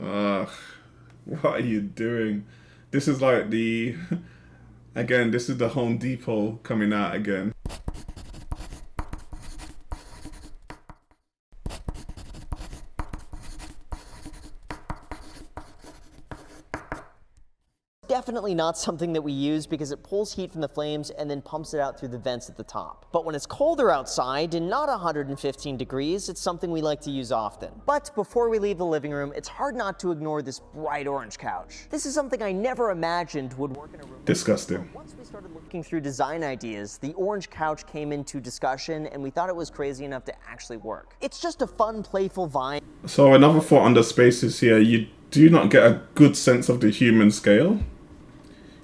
Ugh, what are you doing? This is like the, again, this is the Home Depot coming out again. Definitely not something that we use because it pulls heat from the flames and then pumps it out through the vents at the top. But when it's colder outside and not 115 degrees, it's something we like to use often. But before we leave the living room, it's hard not to ignore this bright orange couch. This is something I never imagined would work in a room. Disgusting. Once we started looking through design ideas, the orange couch came into discussion and we thought it was crazy enough to actually work. It's just a fun, playful vibe. So another thought on the spaces here, you do not get a good sense of the human scale.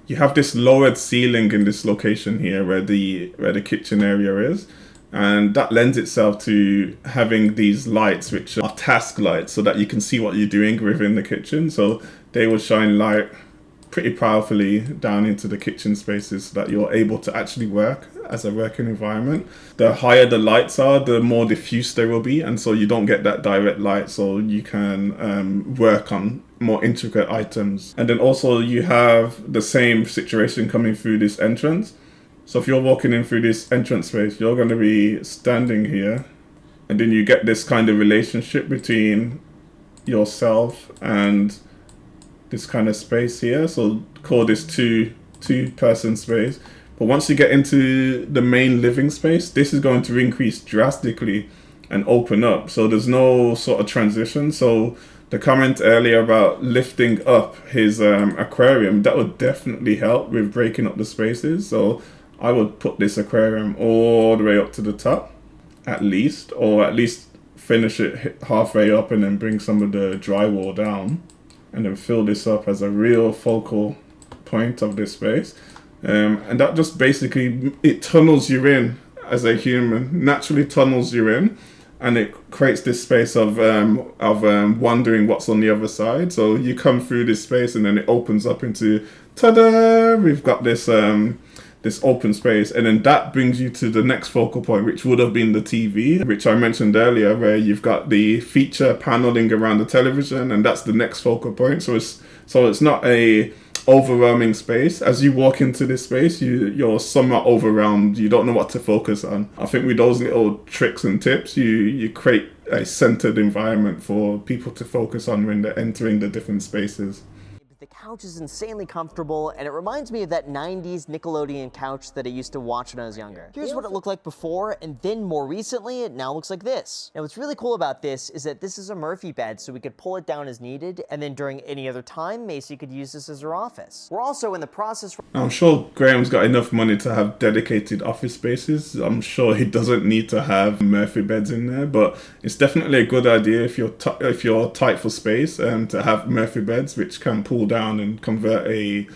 You have this lowered ceiling in this location here where the kitchen area is, and that lends itself to having these lights which are task lights so that you can see what you're doing within the kitchen. So they will shine light pretty powerfully down into the kitchen spaces so that you're able to actually work as a working environment. The higher the lights are, the more diffuse they will be, and so you don't get that direct light, so you can work on more intricate items. And then also you have the same situation coming through this entrance. So if you're walking in through this entrance space, you're going to be standing here, and then you get this kind of relationship between yourself and this kind of space here. So call this two-person space. But once you get into the main living space, this is going to increase drastically and open up. So there's no sort of transition. So the comment earlier about lifting up his aquarium, that would definitely help with breaking up the spaces. So I would put this aquarium all the way up to the top, at least, or at least finish it halfway up and then bring some of the drywall down and then fill this up as a real focal point of this space. And that just basically, it tunnels you in as a human, naturally tunnels you in, and it creates this space of wondering what's on the other side. So you come through this space and then it opens up into, ta-da, we've got this this open space, and then that brings you to the next focal point, which would have been the TV, which I mentioned earlier, where you've got the feature paneling around the television, and that's the next focal point. So it's not a overwhelming space. As you walk into this space, you're somewhat overwhelmed. You don't know what to focus on. I think with those little tricks and tips, you create a centered environment for people to focus on when they're entering the different spaces. The couch is insanely comfortable, and it reminds me of that 90s Nickelodeon couch that I used to watch when I was younger. Here's what it looked like before, and then more recently, it now looks like this. Now, what's really cool about this is that this is a Murphy bed, so we could pull it down as needed, and then during any other time, Macy could use this as her office. We're also in the process. I'm sure Graham's got enough money to have dedicated office spaces. I'm sure he doesn't need to have Murphy beds in there, but it's definitely a good idea if you're tight for space to have Murphy beds, which can pull down and convert a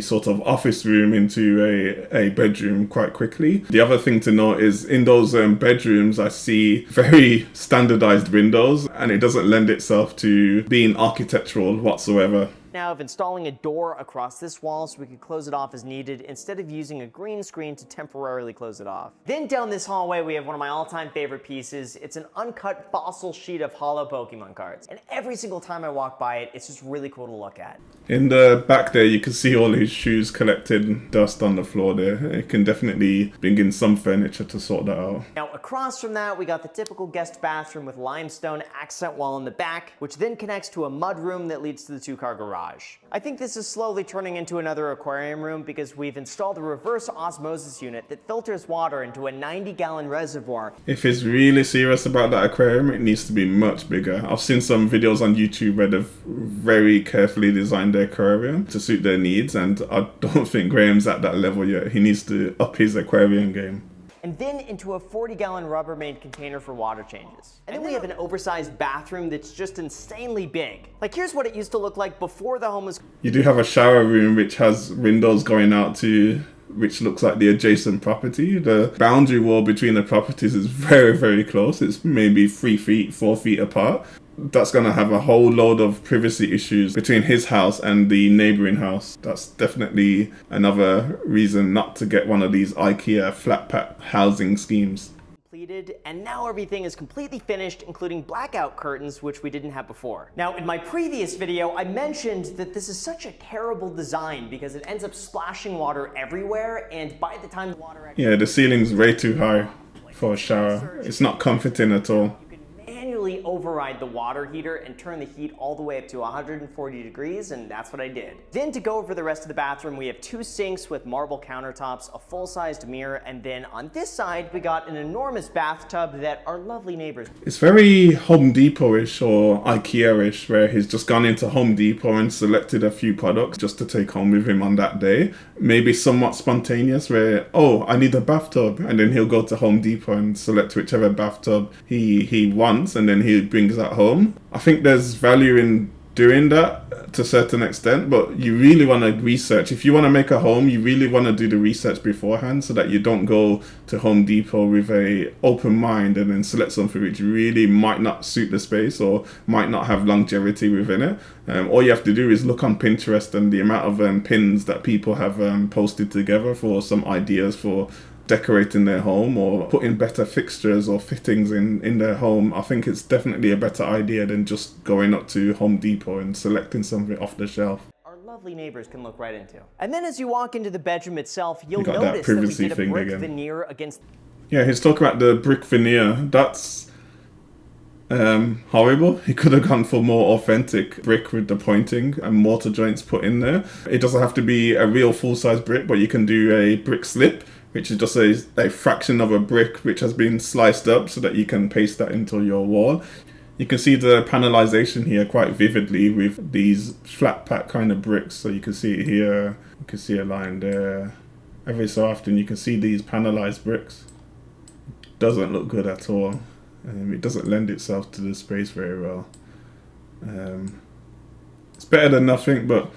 sort of office room into a bedroom quite quickly. The other thing to note is in those bedrooms, I see very standardized windows, and it doesn't lend itself to being architectural whatsoever. Now of installing a door across this wall so we could close it off as needed instead of using a green screen to temporarily close it off. Then down this hallway we have one of my all-time favorite pieces. It's an uncut fossil sheet of hollow Pokemon cards, and every single time I walk by it, it's just really cool to look at. In the back there, you can see all his shoes collected dust on the floor there. It can definitely bring in some furniture to sort that out. Now across from that, we got the typical guest bathroom with limestone accent wall in the back, which then connects to a mud room that leads to the two-car garage. I think this is slowly turning into another aquarium room because we've installed a reverse osmosis unit that filters water into a 90-gallon reservoir. If he's really serious about that aquarium, it needs to be much bigger. I've seen some videos on YouTube where they've very carefully designed their aquarium to suit their needs, and I don't think Graham's at that level yet. He needs to up his aquarium game. And then into a 40-gallon Rubbermaid container for water changes. And then we have an oversized bathroom that's just insanely big. Like, here's what it used to look like before the home was... You do have a shower room which has windows going out to, which looks like the adjacent property. The boundary wall between the properties is very, very close. It's maybe 3 feet, 4 feet apart. That's going to have a whole load of privacy issues between his house and the neighboring house. That's definitely another reason not to get one of these IKEA flat pack housing schemes. completed, and now everything is completely finished, including blackout curtains, which we didn't have before. Now, in my previous video, I mentioned that this is such a terrible design because it ends up splashing water everywhere, and by the time the water actually... Yeah, the ceiling's way too high for a shower. It's not comforting at all. Manually override the water heater and turn the heat all the way up to 140 degrees, and that's what I did. Then to go over the rest of the bathroom, we have 2 sinks with marble countertops, a full-sized mirror, and then on this side we got an enormous bathtub that our lovely neighbors... It's very Home Depot-ish or IKEA-ish, where he's just gone into Home Depot and selected a few products just to take home with him on that day. Maybe somewhat spontaneous, where, oh, I need a bathtub, and then he'll go to Home Depot and select whichever bathtub he wants, and then he brings that home. I think there's value in doing that to a certain extent, but you really want to research. If you want to make a home, you really want to do the research beforehand so that you don't go to Home Depot with a open mind and then select something which really might not suit the space or might not have longevity within it. All you have to do is look on Pinterest and the amount of pins that people have posted together for some ideas for decorating their home or putting better fixtures or fittings in their home. I think it's definitely a better idea than just going up to Home Depot and selecting something off the shelf. Our lovely neighbors can look right into. And then as you walk into the bedroom itself, you'll got notice that that we privacy did a thing brick again. veneer against... Yeah, he's talking about the brick veneer. That's horrible. He could have gone for more authentic brick with the pointing and mortar joints put in there. It doesn't have to be a real full-size brick, but you can do a brick slip, which is just a fraction of a brick which has been sliced up so that you can paste that into your wall. You can see the panelization here quite vividly with these flat pack kind of bricks. So you can see it here, you can see a line there. Every so often you can see these panelized bricks. Doesn't look good at all. It doesn't lend itself to the space very well. It's better than nothing, but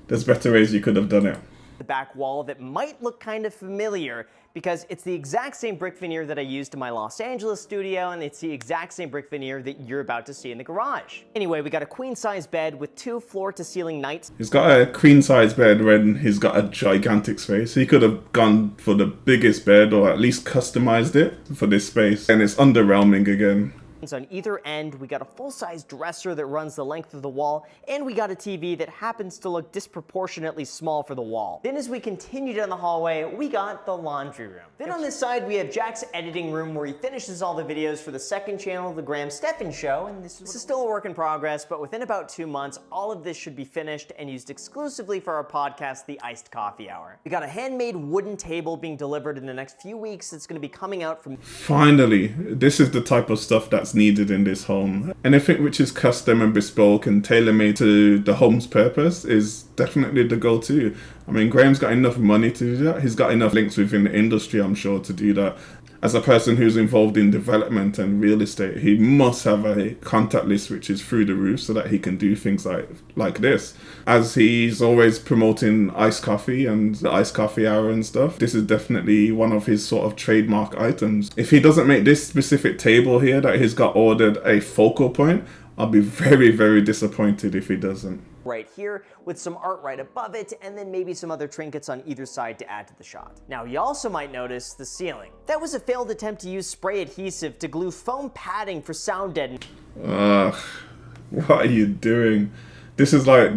there's better ways you could have done it. The back wall that might look kind of familiar because it's the exact same brick veneer that I used in my Los Angeles studio, and it's the exact same brick veneer that you're about to see in the garage. Anyway, we got a queen-size bed with 2 floor-to-ceiling nights. He's got a queen-size bed when he's got a gigantic space. He could have gone for the biggest bed or at least customized it for this space, and it's underwhelming again. On either end, we got a full-size dresser that runs the length of the wall, and we got a TV that happens to look disproportionately small for the wall. Then as we continue down the hallway, we got the laundry room. Then on this side, we have Jack's editing room where he finishes all the videos for the second channel of the Stephan show, and this is still a work in progress, but within about 2 months, all of this should be finished and used exclusively for our podcast, The Iced Coffee Hour. We got a handmade wooden table being delivered in the next few weeks. It's going to be coming out from... Finally, this is the type of stuff that's needed in this home. Anything which is custom and bespoke and tailor-made to the home's purpose is definitely the go-to. I mean, Graham's got enough money to do that. He's got enough links within the industry, I'm sure, to do that. As a person who's involved in development and real estate, he must have a contact list which is through the roof so that he can do things like this. As he's always promoting iced coffee and the iced coffee hour and stuff, this is definitely one of his sort of trademark items. If he doesn't make this specific table here that he's got ordered a focal point, I'll be very, very disappointed if he doesn't. Right here with some art right above it, and then maybe some other trinkets on either side to add to the shot. Now you also might notice the ceiling. That was a failed attempt to use spray adhesive to glue foam padding for sound deadening. What are you doing? This is like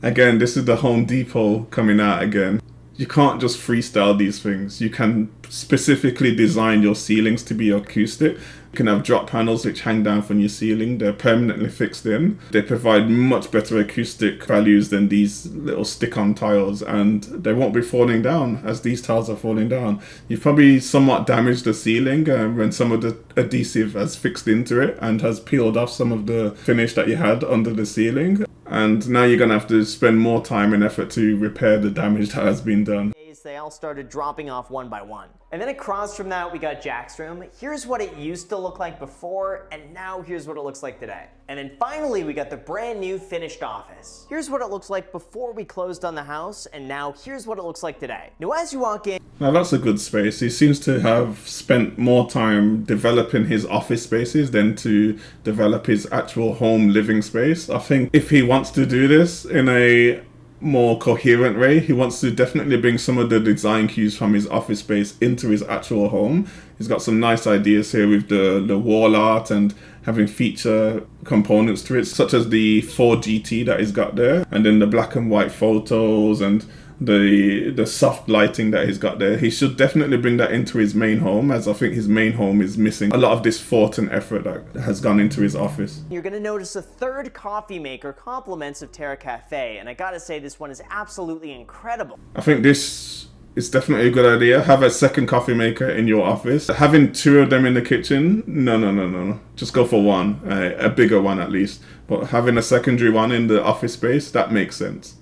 again, this is the Home Depot coming out again. You can't just freestyle these things. You can specifically design your ceilings to be acoustic. You can have drop panels which hang down from your ceiling. They're permanently fixed in. They provide much better acoustic values than these little stick-on tiles, and they won't be falling down as these tiles are falling down. You've probably somewhat damaged the ceiling when some of the adhesive has fixed into it and has peeled off some of the finish that you had under the ceiling. And now you're going to have to spend more time and effort to repair the damage that has been done. They all started dropping off one by one. And then across from that, we got Jack's room. Here's what it used to look like before, and now here's what it looks like today. And then finally, we got the brand new finished office. Here's what it looks like before we closed on the house, and now here's what it looks like today. Now as you walk in... Now that's a good space. He seems to have spent more time developing his office spaces than to develop his actual home living space. I think if he wants to do this in a more coherent way. He wants to definitely bring some of the design cues from his office space into his actual home. He's got some nice ideas here with the wall art and having feature components to it, such as the 4GT that he's got there, and then the black and white photos and the soft lighting that he's got there. He should definitely bring that into his main home, as I think his main home is missing a lot of this thought and effort that has gone into his office. You're gonna notice a third coffee maker compliments of Terra Cafe, and I gotta say this one is absolutely incredible. I think this is definitely a good idea. Have a second coffee maker in your office. Having two of them in the kitchen, no. Just go for one, a bigger one at least. But having a secondary one in the office space, that makes sense.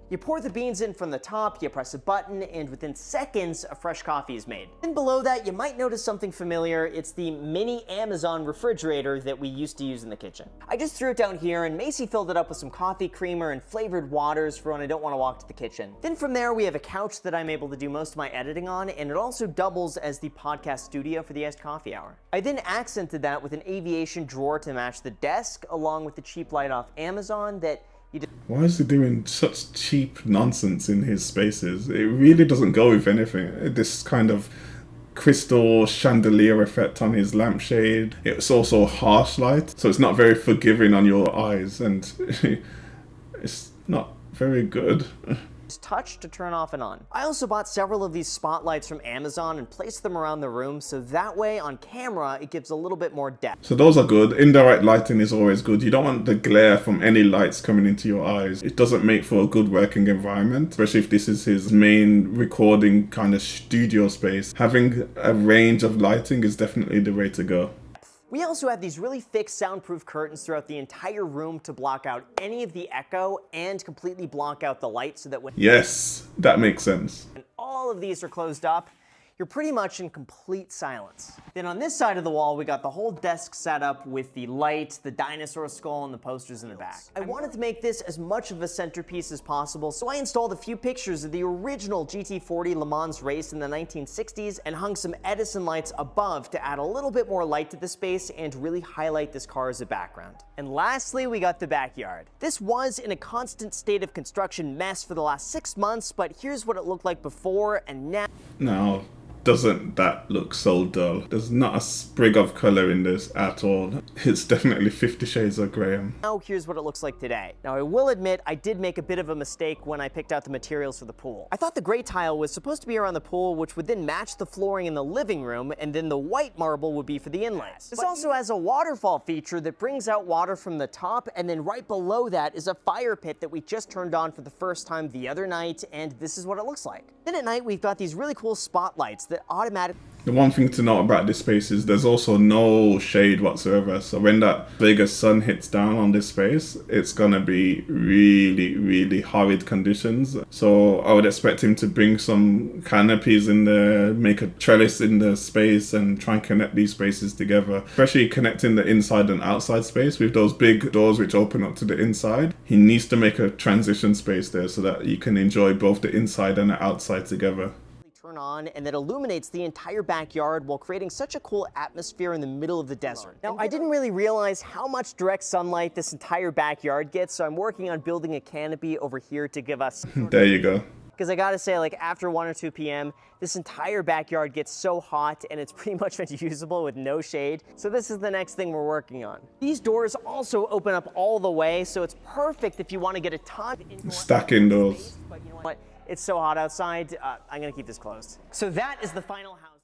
You pour the beans in from the top, you press a button, and within seconds, a fresh coffee is made. And below that, you might notice something familiar. It's the mini Amazon refrigerator that we used to use in the kitchen. I just threw it down here, and Macy filled it up with some coffee creamer and flavored waters for when I don't want to walk to the kitchen. Then from there, we have a couch that I'm able to do most of my editing on, and it also doubles as the podcast studio for the Iced Coffee Hour. I then accented that with an aviation drawer to match the desk, along with the cheap light off Amazon that why is he doing such cheap nonsense in his spaces? It really doesn't go with anything. This kind of crystal chandelier effect on his lampshade. It's also harsh light, so it's not very forgiving on your eyes, and it's not very good. touch to turn off and on. I also bought several of these spotlights from Amazon and placed them around the room, so that way on camera it gives a little bit more depth. So those are good. Indirect lighting is always good. You don't want the glare from any lights coming into your eyes. It doesn't make for a good working environment, especially if this is his main recording kind of studio space. Having a range of lighting is definitely the way to go. We also have these really thick soundproof curtains throughout the entire room to block out any of the echo and completely block out the light so that when that makes sense. All of these are closed up, you're pretty much in complete silence. Then on this side of the wall, we got the whole desk set up with the light, the dinosaur skull, and the posters in the back. I wanted to make this as much of a centerpiece as possible, so I installed a few pictures of the original GT40 Le Mans race in the 1960s and hung some Edison lights above to add a little bit more light to the space and really highlight this car as a background. And lastly, we got the backyard. This was in a constant state of construction mess for the last 6 months, but here's what it looked like before and now. Now, doesn't that look so dull? There's not a sprig of color in this at all. It's definitely 50 Shades of Graham. Now here's what it looks like today. Now I will admit I did make a bit of a mistake when I picked out the materials for the pool. I thought the gray tile was supposed to be around the pool, which would then match the flooring in the living room, and then the white marble would be for the inlays. This also has a waterfall feature that brings out water from the top, and then right below that is a fire pit that we just turned on for the first time the other night, and this is what it looks like. Then at night we've got these really cool spotlights that automatically. The one thing to note about this space is there's also no shade whatsoever. So when that Vegas sun hits down on this space, it's gonna be really, really horrid conditions. So I would expect him to bring some canopies in there, make a trellis in the space, and try and connect these spaces together. Especially connecting the inside and outside space with those big doors which open up to the inside. He needs to make a transition space there so that you can enjoy both the inside and the outside together. Turn on, and that illuminates the entire backyard while creating such a cool atmosphere in the middle of the desert. Now, I didn't really realize how much direct sunlight this entire backyard gets, so I'm working on building a canopy over here to give us. There you go. Because I gotta say, like, after 1 or 2 p.m., this entire backyard gets so hot and it's pretty much unusable with no shade. So this is the next thing we're working on. These doors also open up all the way, so it's perfect if you want to get a ton of indoor Stack indoors. But you know what? It's so hot outside, I'm gonna keep this closed. So that is the final house.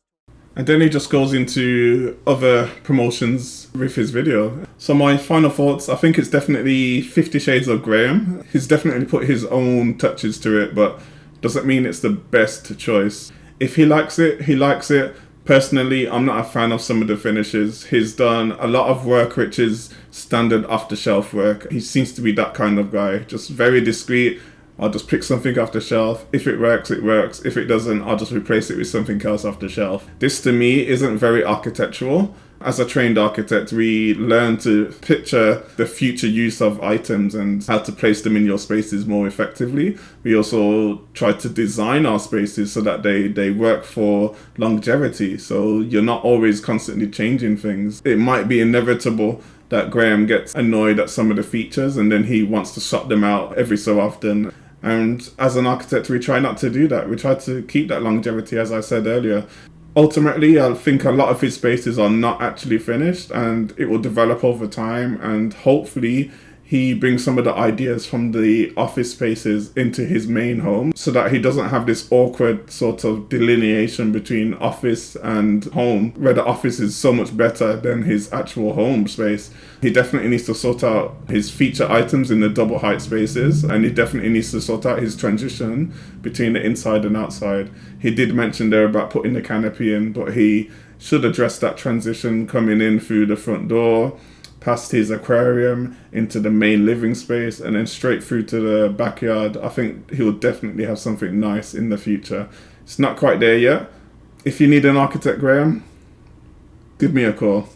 And then he just goes into other promotions with his video. So my final thoughts, I think it's definitely 50 Shades of Graham. He's definitely put his own touches to it, but doesn't mean it's the best choice. If he likes it, he likes it. Personally, I'm not a fan of some of the finishes. He's done a lot of work which is standard off-the-shelf work. He seems to be that kind of guy, just very discreet. I'll just pick something off the shelf. If it works, it works. If it doesn't, I'll just replace it with something else off the shelf. This to me isn't very architectural. As a trained architect, we learn to picture the future use of items and how to place them in your spaces more effectively. We also try to design our spaces so that they work for longevity. So you're not always constantly changing things. It might be inevitable that Graham gets annoyed at some of the features and then he wants to swap them out every so often. And as an architect, we try not to do that. We try to keep that longevity, as I said earlier. Ultimately, I think a lot of his spaces are not actually finished, and it will develop over time, and hopefully he brings some of the ideas from the office spaces into his main home so that he doesn't have this awkward sort of delineation between office and home, where the office is so much better than his actual home space. He definitely needs to sort out his feature items in the double height spaces, and he definitely needs to sort out his transition between the inside and outside. He did mention there about putting the canopy in, but he should address that transition coming in through the front door, past his aquarium, into the main living space, and then straight through to the backyard. I think he'll definitely have something nice in the future. It's not quite there yet. If you need an architect, Graham, give me a call.